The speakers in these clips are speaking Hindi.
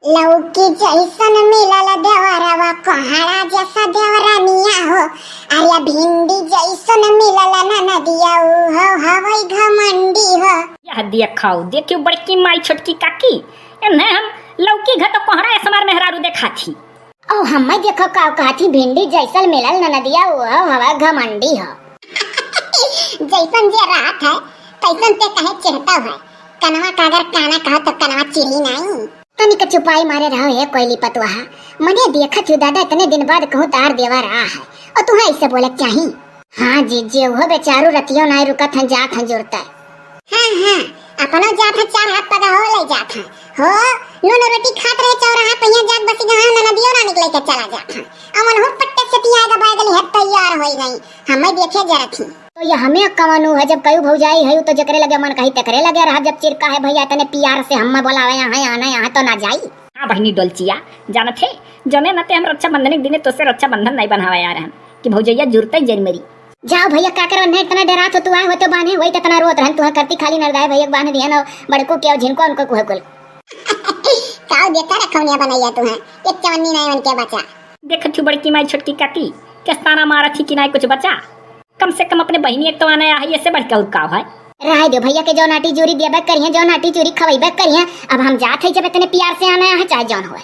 लौकी जैसन मिलल देवरवा कोहड़ा जैसा देवरानिया हो। अरे भिंडी जैसन मिलल ननदिया हो हवई घमंडी हो। यह देखो देखियो बड़की माई छोटकी काकी एने हम लौकी घ तो कोहड़ा ऐसमार मेहरारू देखा थी। ओ हम्मे देखो का कहती भिंडी जैसन मिलल ननदिया हो हवा घमंडी हो। जैसन जे रात है तैसन ते कहे चहता है। कनवा का अगर काना कहो तो कनवा चिरी नहीं। तनिक चुपाई मारे रहो है कोयली पतवाहा। मने देखत हूँ दादा इतने दिन बाद कहूँ तार देवा रहा है और तुम्हें ऐसे बोले चाहिए। हाँ जी वो बेचारू रतियों नहीं रुकत हैं जात हैं जुड़ता है। हाँ अपना जात है चार हाथ पगा हो ले जात है हो नून रोटी खात रहे चौराहा पहिया जात बसी गहा ना नदियों ना निकले के चला जात है। अमन हो पट्टे से तियागा बैगली है तैयार होई नहीं हमें देखे जरा थी तो ये हमें कवनु है जब कयू भौजाई है तो जकरे लगे मन कहीं तकरे लगे रहा जब चिरका है भैया तने प्यार से हम बोलावे यहाँ आना यहाँ तो ना जाई। हाँ बहनी डोलचिया जानत है जने नते हम रक्षाबंधन के दिन तो से रक्षाबंधन नहीं बनवावे यार हम कि भौजैया जुड़ते जन मेरी। जाओ भैया का कर नहीं इतना डरा तो तू आए हो तो बांधे वही तना रोत रहन तू करती खाली नरदाय भैया बांध दिया ना बड़को के झिनको उनको कुल कुल काऊ देता रखौनिया बनाया तू है एक चवन्नी नहीं मन के बचा देखत हूँ बड़की माई छोटकी काकी किस्ताना मारा थी कि नहीं कुछ बचा कम से कम अपने बहनी एक तो आना है ऐसे बढ़कर उड़काव है। रह दो भैया के जो नाटी चोरी देबे करिए जो नाटी चोरी खवेबे करिए अब हम जात है जब इतने प्यार से आना है चाहे जौन होए।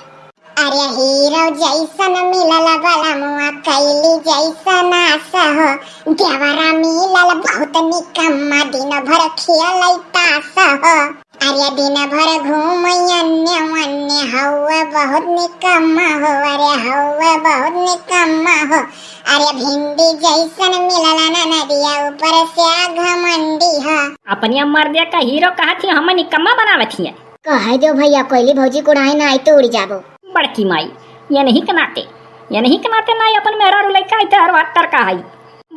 अरे हीरो जैसन मिलल वाला मुआ कैली जैसन आशा हो देवरा मिलल बहुत निकम्मा दिन भर खेलैता हो। अरे दिन भर घूम अन्य हवा बहुत निकम्मा हो। अरे हवा बहुत निकम्मा हो। अरे भिंडी जैसन मिलल नदिया ऊपर से घमंडी हो। अपनी अम्मर दिया का हीरो कहा थी हम निकम्मा बनावत हिए कह दो भैया कोयली भौजी कुड़ाई ना आई तो उड़ जाबो। बड़की माई ये नहीं कनाते ना अपन मेहरारू लइका आते हर बात तर का है।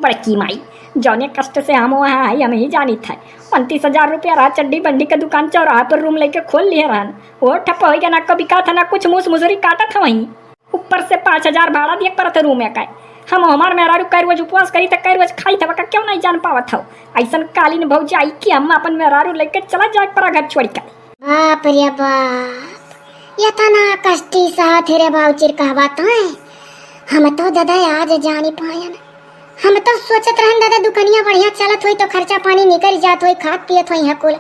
बड़की माई जौने कष्ट से हम वहाँ आई हम ही जानी था 29,000 रुपया रहा चड्डी बंडी के दुकान चौराहा पर रूम लेके खोल लिए रहन वो ठप्पा हो गया ना कभी का था ना कुछ मुस मुजरी काटा था वहीं ऊपर से 5,000 भाड़ा दिया पर रूम में का हम हमार मेहरारू कई रोज उपवास करी था कई रोज खाई था क्यों नहीं जान पावत था ऐसा कालीन भौजी आई कि हम अपन मेहरारू लेके चला जाए पर घर छोड़ कर। बाप रे बाप ये तना कष्टी साथ रे बाउचिर कहवात है हम तो दादा आज जानी पायन हम तो सोचत रहन दादा दुकानिया बढ़िया चलत होई तो खर्चा पानी निकल जात होई खात पियत होई है कुल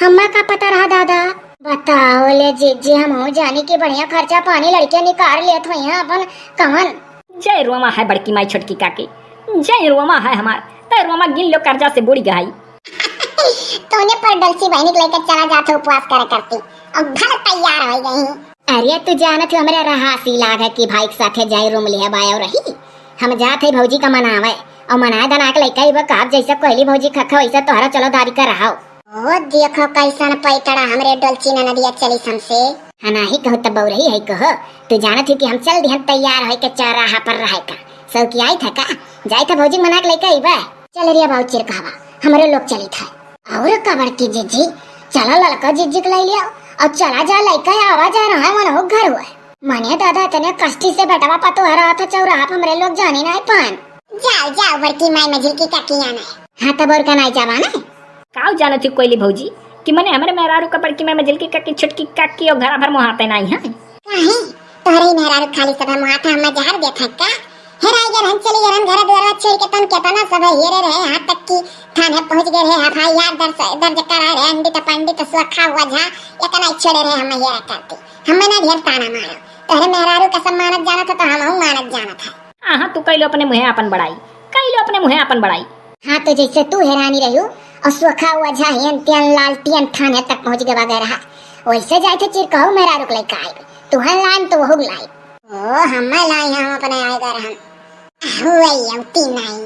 हम्मा का पता रहा दादा बताओ ले जी हम हो जानी कि बढ़िया खर्चा पानी लड़के निकाल लेत होई है अपन कमन। जय रोमा है बड़की माई छोटकी काकी जय रोमा है हमार तय रोमा गिन लो कर्जा से बुड़ी गई तोने पर डलसी बहनी लेकर चला जाते उपवास करे करती अब घर तैयार हो गई। अरे तू जानत हो हमरे रहासी लागे कि भाई के साथे जाई रूम लिया बायो रही हम जात है भौजी का मनावे और मनाए दना के लइका इबा काप जैसा कोयली भौजी खखा वैसा तोहरा चलो दारी का रहाओ। ओ देखो कैसन पैतड़ा हमरे डोलची न नदिया चली हमसे हना ही कहो तब रही है कहो तू जानत है कि हम चल दिहन तैयार है के चौराहा पर रहे का सौ की आई था का जाई था भौजी मना के लइका इबा चल रिया बाऊ चिर कहवा हमरे लोग चली था और कबर की जीजी चला लड़का जीजी के ले लिया और चला जा लइका आवाज आ रहा है मन हो घर हुआ मने दादा इतने कष्टी से बेटवा पतो हरा था चौराहा पर हमरे लोग जाने ना पान जाओ बड़की माई में झिलकी का किया ना हां तब और का नहीं जावा ना काऊ जानत थी कोयली भौजी कि मने हमरे मेहरारू का बड़की माई में झिलकी का की छोटकी काकी और घर भर मोहाते नहीं है काहे तोहरे मेहरारू खाली सब मोहाता हम जहर देखा का हेराई गए हम चली गए घर द्वार छोड़ के तन के तना सब हेरे रहे हां तक की थाने पहुंच गए है भाई यार दर्ज करा रहे अंडित पंडित सुखा हुआ झा इतना छोड़े रहे हम हेरा करते हमें ना ढेर ताना मारो तोहरे मेहरारू का सम्मानत जाना था तो हम मानत जाना था। हां तू कइलो अपने मुंह अपन बड़ाई कइलो अपने मुंह अपन बड़ाई। हां तो जैसे तू हैरानी रहियो और सुखा हुआ झा हेन त्यान लाल तियन थाने तक पहुंच गए वगैरह वैसे जाए थे चिर कहू मेहरारू के लेके आई तू है लाइन तो वो लाई ओ हम लाई हम अपने आए कर हम हुई औती नहीं।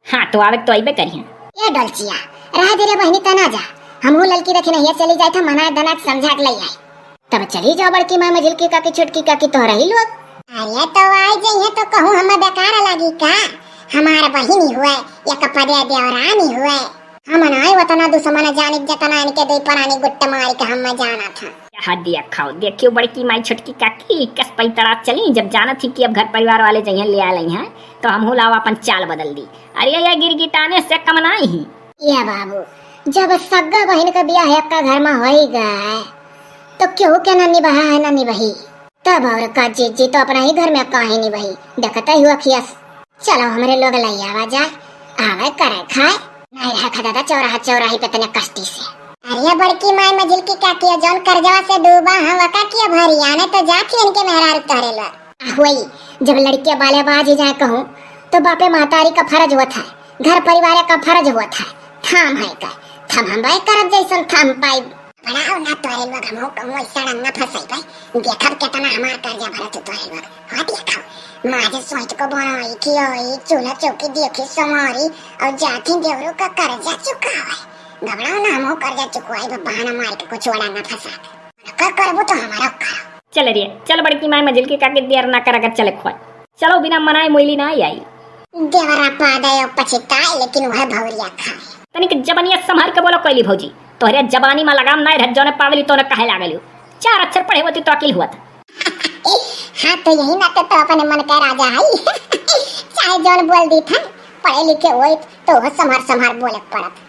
हां तो आवे तो आइबे करिए ये डलचिया रह दे रे बहनी तना जा हमहू लड़की रखे नहीं चली जाए था मना दना समझा के ले आई तब चली जाओ बड़की मां में झिलकी का की छोटकी का की तो रही लोग। अरे तो आई जइए तो कहूं हम बेकार लगी का हमारा बहिनी हुए या कपड़े देवरानी हुए हम नाई वतना दुश्मन जानी जतना इनके दे परानी गुट्टा मारी के हम जाना था। हाथ दिया खाओ देखियो बड़की माई छोटकी काकी कस पैतरा चली जब जाना थी कि अब घर परिवार वाले जइए ले आ लई हैं तो हम लावा अपन चाल बदल दी। अरे ये गिरगिटाने से कम नहीं ही ये बाबू जब सग्गा बहन का ब्याह एक का घर में हो ही गए तो क्यों क्या नन्ही बहा है नन्ही बही तब और का जी तो अपना ही घर में काहे नहीं भाई देखता ही हुआ खियस। चलो हमारे लोग लई आवा जाए आवे करे खाए नहीं रहा दादा चौराही पे तने कष्टी से। अरे बड़की माई मजिल की क्या किया जौन कर्जवा से डूबा हवा का किया भरिया ने तो जाके इनके मेहरार उतारे ला वही जब लड़कियां बाले बाज जाए कहूँ तो बापे महतारी का फर्ज हुआ था घर परिवार का फर्ज हुआ था थाम है का थम हम भाई करब जैसन थाम पाई बड़ा ना तोरे लोग हमो कहूँ ऐसा रंगा फंसाई भाई देखब कितना हमार कर्जा भरत तोरे लोग हाँ देखो माजे सोच को बनाई खियोई चूल्हा चौकी देखी समारी और जाती देवरों का कर्जा चुकावे घबराओ ना हमो कर्जा चुकवाई बहाना मार के कुछ वड़ा ना फंसा कर करबो तो हमारा का चल रे चल बड़की माई मजिल की काके देर ना कर चले खोय चलो बिना मनाए मोइली ना आई देवरा पादे पछताए लेकिन वह भौरिया खाए तनिक जबनिया संभाल के बोलो कोइली भौजी तोहरे जबानी में लगाम ना रह जोने पावली तोने काहे लागलियो 4 अक्षर पढ़े होती तो अकील हुआ हाँ तो यही ना तो अपने मन का राजा है चाहे जोन बोल दी था पढ़े लिखे होए तो वह संभार बोले पड़त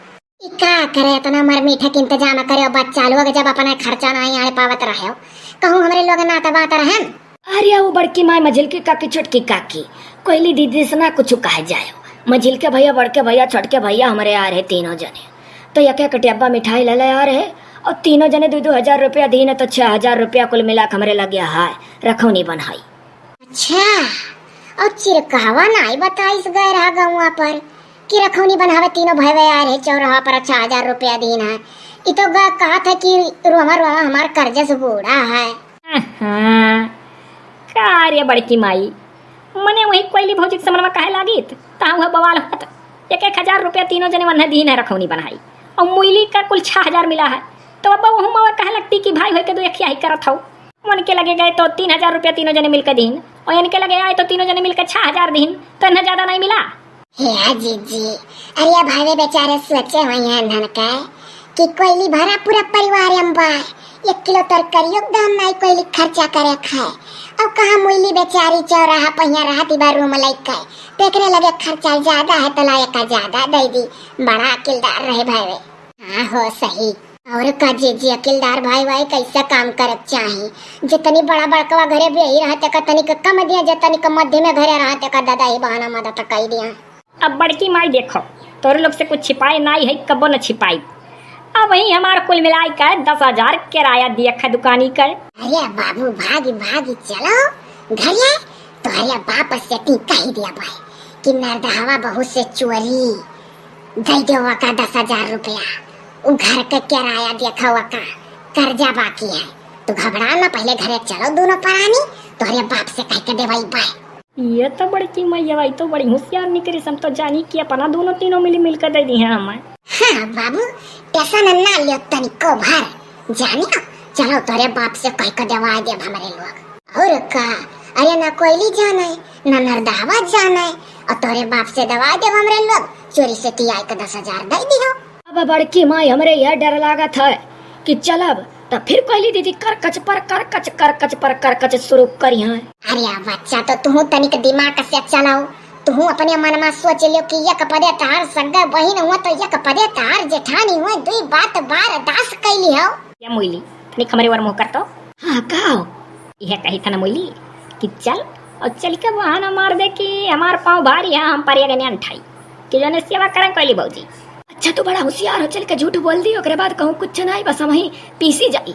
क्या करे इतना मर मीठा के इंतजाम करे बच्चा लोग जब अपना खर्चा नहीं आने पावत रहे कहूँ हमारे लोग ना तबात रहे। अरे वो बड़की माई मझिल की काकी छोटकी काकी कोयली दीदी से ना कुछ कहे जाए मझिल के भैया बड़के भैया छोटके भैया हमारे आ रहे तीनों जने तो यके कटियाबा मिठाई ले आ रहे और तीनों जने 2-2 रुपया दीने तो 6,000 रुपया कुल मिला हमारे लगे हाय रखौनी बनाई। अच्छा और चिरकावा नहीं बताइस गए रहा गाँव पर कि रखौनी बनावे तीनों भाई आ रहे चौराहा पर 6,000 रुपया दीन है ये तो कहा था कि रोमा हमारा कर्जा से बूढ़ा है। कार्य बड़की माई मने वही कोयली भौजी के समरमा काहे लागित ता हुआ बवाल होत 1,000 रुपया तीनों जने वन्ने दीन है रखौनी बनाई और मुइली का कुल 6,000 मिला है तो अब हम कहे लगती कि भाई होय के दो एक ही करत हो मन के लगे गए तो 3,000 रुपया तीनों जने मिलकर दीन और इनके लगे आए तो तीनों जने मिलकर 6,000 दीन तो इन्हें ज्यादा नहीं मिला। हे जी अरे भाई बेचारे सोचे हुए हैं धन का कि कोयली भरा पूरा परिवार अंबार 1 किलो तरकारी दाम नहीं कोयली खर्चा करे खाए अब कहा मुइली बेचारी चौराहा पहिया रहती बार रूम लइका देखने लगे खर्चा ज्यादा है तो लाया का ज्यादा दे दी बड़ा अकिलदार रहे भाई। हाँ हो सही और का जी अकिलदार भाई कैसा काम करक चाहे जितनी बड़ा बड़कवा घरे भी यही रहते का तनिक कम दिया जितनी का मध्य में घरे रहते का दादा ही बहाना मदद कर दिया। अब बड़की माई देखो तोरे लोग से कुछ छिपाए नहीं है कबो न छिपाई अब वही हमारा कुल मिलाई का 10,000 किराया दिया खा दुकानी का। अरे बाबू भागी चलो घरे तो अरे बाप से कही दिया भाई कि नरदहवा बहू से चोरी दे दो का 10,000 रुपया वो घर का किराया देखा का कर्जा बाकी है तो घबरा ना पहले घरे चलो दोनों परानी तो अरे बाप से कह के दे भाई बाय। ये तो बड़की मैया भाई तो बड़ी होशियार निकली हम तो जानी कि अपना दोनों तीनों मिल कर दे दी है हमें। हाँ बाबू टेंशन ना लियो तनिको भर जानी ना चलो तोरे बाप से कह के दवा दे हमारे लोग और का अरे ना कोयली जाना है ना नरदहवा जाना है और तोरे बाप से दवा दे हमारे लोग चोरी से तियाई का 10,000 दे दियो। अब बड़की माई हमरे यह डर लागत है कि चलब तो फिर कोयली दीदी कर कच शुरू करी है। अरे बच्चा तो तू तनिक दिमाग से चलाओ तू अपने मन में सोच लियो कि यक पदे तार सगा बहिन हुआ तो यक पदे तार जेठानी हुआ दुई बात बार दास कैली हो या मोइली तनिक हमरे वर मुंह कर तो हां काओ यह कही था ना मोइली कि चल और चल के बहाना मार दे कि हमार पाँव भारी है हम परिया गने अंठाई कि जने सेवा करें कोयली भौजी। अच्छा तो बड़ा होशियार हो चल के झूठ बोल दी ओकरे बाद कहूँ कुछ नहीं बस हम ही पीसी जाई।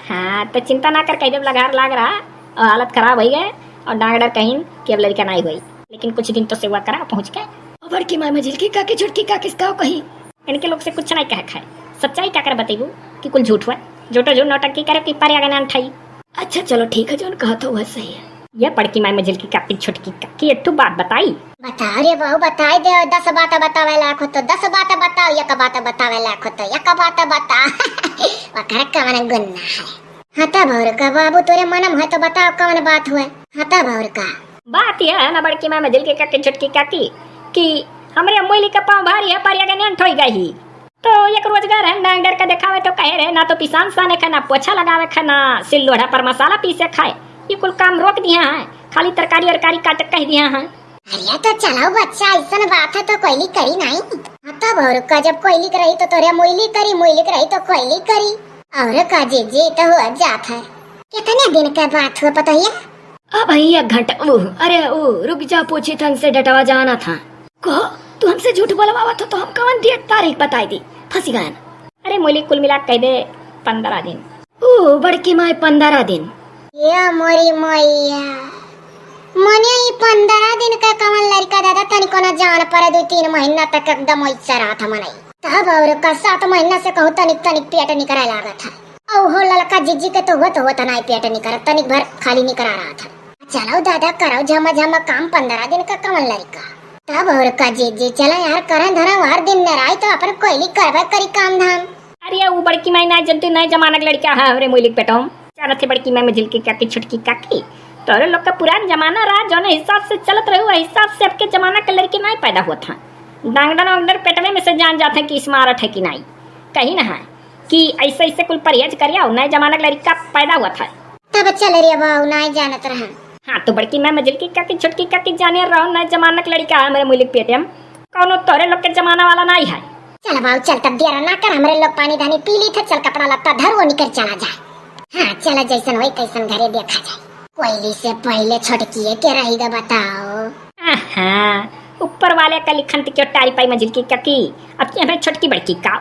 हाँ तो चिंता ना कर कह जब लगार लाग रहा और हालत खराब हो गए और डॉक्टर कहीं कि अब लड़का नहीं हुई लेकिन कुछ दिन तो सेवा करा पहुँच के और बड़की माँ मझिल की काकी झुटकी का किसका कहीं इनके लोग से कुछ नहीं कह खाए सच्चाई क्या कर बताइबू कि कुल झूठ हुआ झूठ नौटंकी करे पिपर आगे ना ठाई। अच्छा चलो ठीक है जो कहा तो वह सही है। यह बड़की माँ मझिल की काकी छोटकी काकी एक बात बताई बता रे बहू बताई दे 10 बात बतावे लाख तो 10 बात बताओ एक बात बतावे लाख तो एक बात बता वकर कवन गुन्ना है। हता भौर का बाबू तोरे मनम है तो बताओ कौन बात हुए। हता भौर का बात यह है ना बड़की माँ मझिल की काकी छोटकी काकी कि हमरे मोइली का पाँव भारी है पर आगे नहीं ठोई गई तो एक रोजगार है डर का दिखावे तो कहे रहे ना तो पिसान साने खाना पोछा लगावे खाना सिल लोढ़ा पर मसाला पीसे खाए ये कुल काम रोक दिया है खाली तरकारी और कारी काट कह दिया है। अरे तो चलो बच्चा ऐसा बात है तो कोयली करी नहीं तब और का जब कोयली रही तो तोरे मोइली करी मोइली रही तो कोयली करी और का जी तो हुआ जात है कितने दिन का बात हुआ पता है? अब ही 1 घंटा। अरे रुक जा, पूछी था हमसे डटवा जाना था। कहो तू हमसे झूठ बोलवावा तो हम कौन डेट तारीख बताई दी, फंसी गए। अरे मोली कुल मिला कह दे 15 दिन। बड़की माई 15 दिन। या मोरी मैया, मने ये 15 दिन का कमल लड़का दादा तनिको न जान पर 2-3 महीना तक एकदम ऐसा रहा था मने। तब और का 7 महीना से कहूँ तनिक पेट निकरा लगा था। और हो लड़का जिज्जी के तो हुआ नहीं पेट निकरा, तनिक भर खाली निकरा रहा था। चलो दादा करो झमा काम 15 दिन का कमल लड़का। तब और का जी चला यार करन धरा हर दिन नराई तो अपन कोयली करवा करी काम धाम। अरे वो बड़की माई ना जनती नए जमाना के लड़का है। अरे मोली पेटोम जाना थे बड़की माई में झिलकी काकी छुटकी काकी। तोरे लोग का पुराना जमाना रहा जो हिसाब से चलत रहे हिसाब से आपके जमाना के लड़के नहीं पैदा हुआ था। डांगडन वांगडर पेटवे में से जान जाते कि स्मार्ट है कि नहीं, कहीं ना है कि ऐसे कुल परहेज करिया नए जमाना का लड़का पैदा हुआ था। तब चल रे बाबू नहीं जानत रहा। हाँ तो बड़की मैं मजलकी काकी छुटकी काकी जाने रहो नए जमाना का लड़का है मेरे मुलिक पेटम कौनो तोरे लोग के जमाना वाला नहीं है। चल बाबू चल तब देर ना कर, हमरे लोग पानी धानी पी ली था। चल कपड़ा लत्ता धर वो निकल चला जाए। हाँ चला जैसन होई तैसन घरे देखा जाए। कोयली से पहले छुटकी के रहेगा बताओ। ऊपर वाले का लिखन क्यों टारी पाई मजलकी काकी। अब हमें छुटकी बड़की का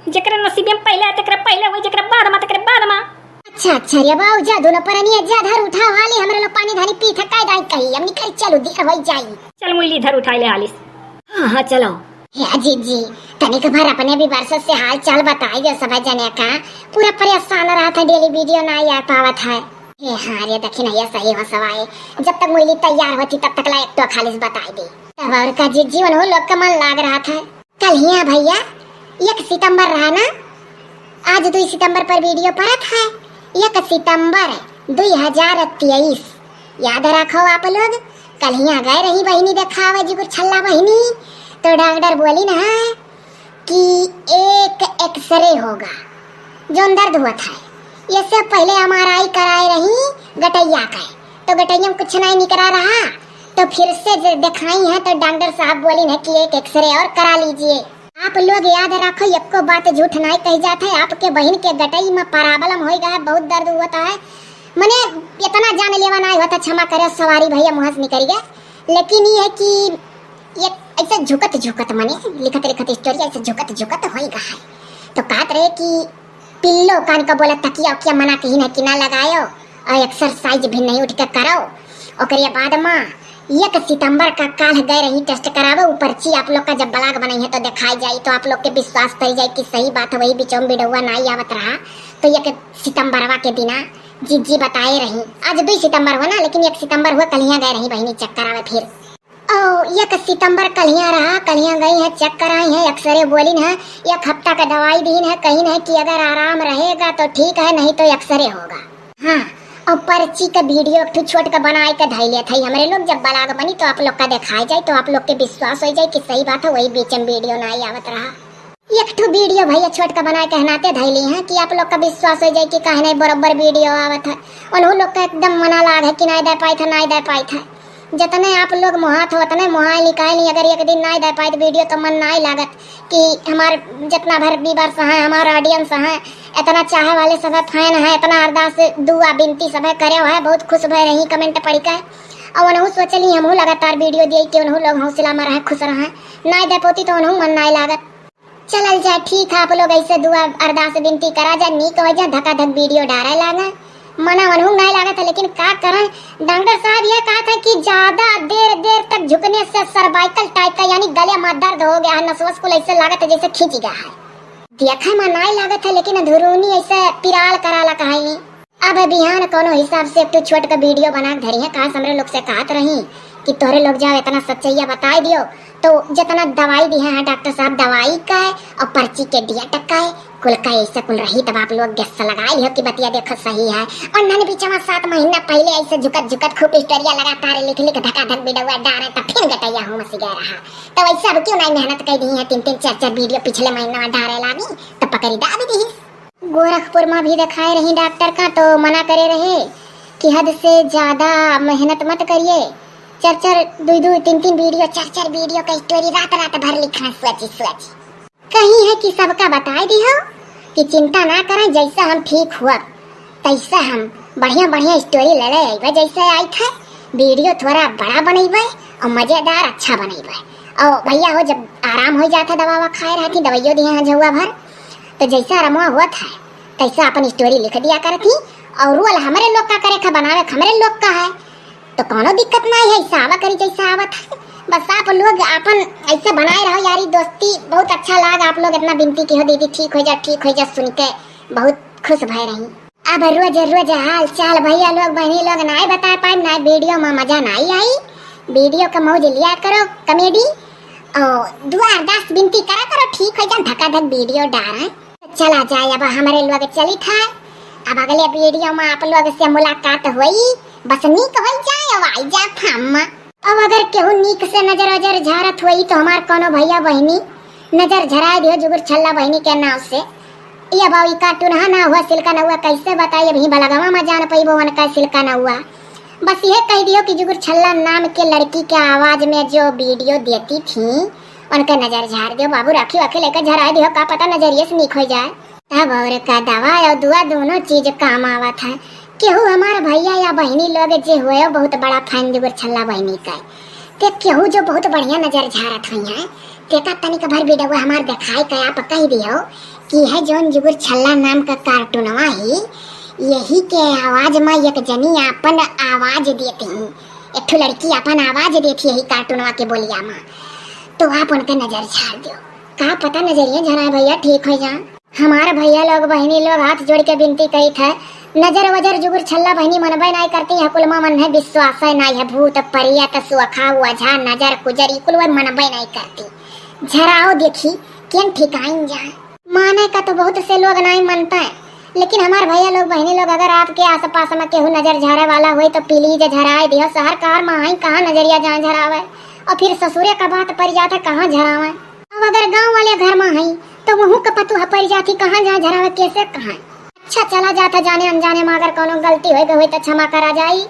जकरा नसीब में पहले तकरा पहले हुई जकरा बाद में तकरा बाद में। अच्छा रे बाबू जादू न परनी जा धर उठा वाली हमरे लोग पानी धानी पी था काय दाई कही हम निकल चलो देर होई जाई। चल मुइली धर उठा ले हालिस। हाँ चलो। हे जी तनिक भर अपने भी वर्ष से हाल चाल बताई दे सब जने का। पूरा परेशान रहा था, डेली वीडियो नहीं आ पावत है। हे हाँ रे देखी नहीं सही हो सवाए। जब तक मुइली तैयार होती तब तक ला एक तो खालिस बताई दी। तब और का जीवन हो लोग का मन लाग रहा था। कल ही भैया 1 सितंबर रहा ना, आज 2 सितंबर पर वीडियो परत है। 1 सितंबर 2023 याद रखो आप लोग। कल ही गए रही बहनी देखावे जी को छल्ला बहनी तो डॉक्टर बोली ना कि एक एक्सरे होगा जो दर्द हुआ था। ये सब पहले MRI कराए रही गटैया का, तो गटैया में कुछ नहीं निकला रहा तो फिर से दिखाई है तो डॉक्टर साहब बोली ना कि एक एक्सरे और करा लीजिए। आप लोग याद रखो एको बात झूठ नहीं कही जाता है। आपके बहन के गटई में प्रॉब्लम हो गया, बहुत दर्द होता है। मने इतना जान लेवा नहीं होता, क्षमा करे सवारी भैया मुहस निकल गया। लेकिन ये है कि ये ऐसे झुकत मने लिखत स्टोरी ऐसे झुकत होएगा है। तो कहत रहे कि पिल्लो कान का बोला तकिया उकिया मना कहीं ना कि ना लगायो और एक्सरसाइज भी नहीं उठ के करो। और बाद में 1 सितंबर का काल गए रही टेस्ट करावे। ऊपर ची आप लोग का जब ब्लॉग बनाई है तो दिखाई जाए तो आप लोग के विश्वास कर जाए कि सही बात है। वही बीचों बिडुआ नहीं आवत रहा तो 1 सितंबरवा के दिना जी बताए रही। आज 2 सितंबर हुआ ना, लेकिन 1 सितंबर हुआ। कल यहाँ गए रही बहनी चेक करावे। फिर 1 सितंबर कल यहाँ रहा, कल यहाँ गई है चेक कराई है। एक्सरे बोली है 1 हफ्ता का दवाई दी है, कहीं नहीं कि अगर आराम रहेगा तो ठीक है नहीं तो एक्सरे होगा। हाँ और पर्ची का वीडियो छोट का बनाए के धैले थे हमारे लोग। जब ब्लॉग बनी तो आप लोग का दिखाई जाए तो आप लोग के विश्वास हो जाए कि सही बात है। वही बीच में वीडियो नहीं आवत रहा। एक वीडियो भैया छोट का बनाए कहनाते धैली है कि आप लोग का विश्वास हो जाए कि कहे नहीं बराबर वीडियो आवत है। उन लोग का एकदम मना लाग है कि नहीं दे पाई था। जितने आप लोग मुहात हो उतने मुहा निकाल नहीं। अगर एक दिन नहीं दे पाए तो वीडियो तो मन नहीं लागत कि हमारे जितना भर व्यूअर्स है, हमारा ऑडियंस है, इतना चाहे वाले सब फैन है, इतना अरदास दुआ बिनती सब करे है, बहुत खुश भय रही कमेंट पढ़ के। और उन्होंने सोचली हमहू लगातार वीडियो दिए कि उन्होंने लोग हौसला में रहे खुश रहे। नहीं दे पोती तो उन्होंने मन नहीं लागत। चलल जाए ठीक है, आप लोग ऐसे दुआ अरदास बिनती करा जाए नीक हो जाए, धक्का धक वीडियो डाले लागे मना मनहू नहीं लगा था। लेकिन क्या करें, डॉक्टर साहब ये कहा था कि ज्यादा देर तक झुकने से सर्वाइकल टाइप का यानी गले में दर्द हो गया है, नसवस को ऐसे लगा था जैसे खींच गया है। देखा में नहीं लगा था लेकिन अधूरोनी ऐसे पिराल कराला कहा। अब बिहान कोनो हिसाब से एक छोट का वीडियो बना धरी है। कहा हमरे लोग से कहत रही कि तोरे लोग जाओ इतना सच्चाइया बता दियो तो जितना दवाई दी है डॉक्टर साहब दवाई का है और पर्ची के दिया टक्का है कुल का ऐसा कुल रही। तब आप लोग गैस लगाई हो कि बतिया देखो सही है। और नन बीच में 7 महीना पहले ऐसे झुकत खूब स्टोरिया लगातार लिख धक्का धक बिडवा डारे तब फिर गटैया हो मसी गया रहा। तो वैसे अब क्यों नहीं मेहनत कर दी है 3-3 4-4 वीडियो पिछले महीना में डारे लागी तो पकड़ी डाल दी। गोरखपुर में भी दिखाए रही डॉक्टर का तो मना करे रहे कि हद से ज्यादा मेहनत मत करिए। 4-4 2-2 3-3 वीडियो 4-4 वीडियो का स्टोरी रात भर लिखना सोची कहीं है कि सबका बताए दी हो कि चिंता ना करें, जैसा हम ठीक हुआ तैसा हम बढ़िया बढ़िया स्टोरी ले ले जैसे आई था। वीडियो थोड़ा बड़ा बनेबे और मजेदार अच्छा बनेबे। और भैया हो जब आराम हो जाता दवा ववा खाए रहती, दवाइयों दिए हैं झुआ भर, तो जैसा आराम हुआ था तैसा अपन स्टोरी लिख दिया करती। और रोल हमारे लोग का करे बनावे हमारे लोग का है, तो कोनो दिक्कत नहीं है। ऐसा आवा करी जैसा आवत है, बस आप लोग अपन ऐसे बनाए रहो यारी दोस्ती। बहुत अच्छा लगा आप लोग इतना विनती की हो दीदी ठीक हो जा सुन के बहुत खुश भय रही। अब रोज रोज हाल चाल भैया लोग बहनी लोग नहीं बता पाए, ना वीडियो में मजा नहीं आई। वीडियो का मौज लिया करो कॉमेडी और दुआ अरदास विनती करा करो ठीक हो जा। धक्का धक वीडियो डाल चला जाए। अब हमारे लोग चली था, अब अगले वीडियो में आप लोग से मुलाकात हुई। बस नीक हो जाए अब आई जा थाम। अब अगर केहू नीक से नजर झारत हुई तो हमार कोनो भैया बहनी नजर झरा दियो जुगुर छल्ला बहनी के नाव से। ये बाई कार्टून ना हुआ सिल्का न हुआ कैसे बताइए अभी बलगवा में जान पैबो वन का सिल्का न हुआ। बस ये कह दियो कि जुगुर छल्ला नाम के लड़की के आवाज में जो वीडियो देती थी उनका नजर झाड़ दियो बाबू। रखियो अकेले लेकर झरा दियो, का पता नजरिए से नीक हो जाए। तब और का दवा और दुआ दोनों चीज काम आवत है। केहू हमार भैया या बहनी लोग जे हुए बहुत बड़ा फैन जुगुर छल्ला बहनी का, ते केहू जो बहुत बढ़िया नजर झारत हुई है तेका तनिक भर वीडियो हमार दिखाई के आप कह दियो कि है जोन जुगुर छल्ला नाम का कार्टूनवा ही यही के आवाज में एक जनी अपन आवाज देती हूँ। एक लड़की अपन आवाज देती यही कार्टूनवा के बोलिया में, तो आप उनका नजर झाड़ दो। का पता नजरिए झरा भैया ठीक हो जा। हमारे भैया लोग बहनी लोग हाथ जोड़ के विनती कही था, नजर वजर जुगुर छल्ला बहनी मनबे नहीं करती है। कुल मन है विश्वास नहीं है, भूत परियत सुखा वझा नजर कुजर कुल मनबे नहीं करती। झराओ देखी केन ठिकाइन जाए। माने का तो बहुत से लोग नहीं मनता है, लेकिन हमारे भैया लोग बहनी लोग अगर आपके आस पास में केहू नजर झरे वाला हुई तो प्लीज झराए दियो। शहर कार में आई कहाँ नजरिया जाए झरावे, और फिर ससुरे का बात पड़ जाता कहाँ झरावे। अब अगर गाँव वाले घर में आई तो वहू का पतु पड़ जाती कहाँ जाए झरावे कैसे कहाँ। अच्छा चला जाता जाने अनजाने में अगर कोनो गलती हो तो क्षमा करा जाई।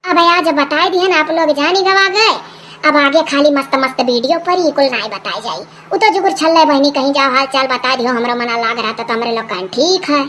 अब आज बताए दिए ना आप लोग जानी गवा गए। अब आगे खाली मस्त मस्त वीडियो पर ही कुल नहीं बताई जाई। उ तो जुगुर छल्ले बहनी कहीं जाओ हाल चाल बता दियो, हमरा मना लाग रहा तो हमरे लोग ठीक है।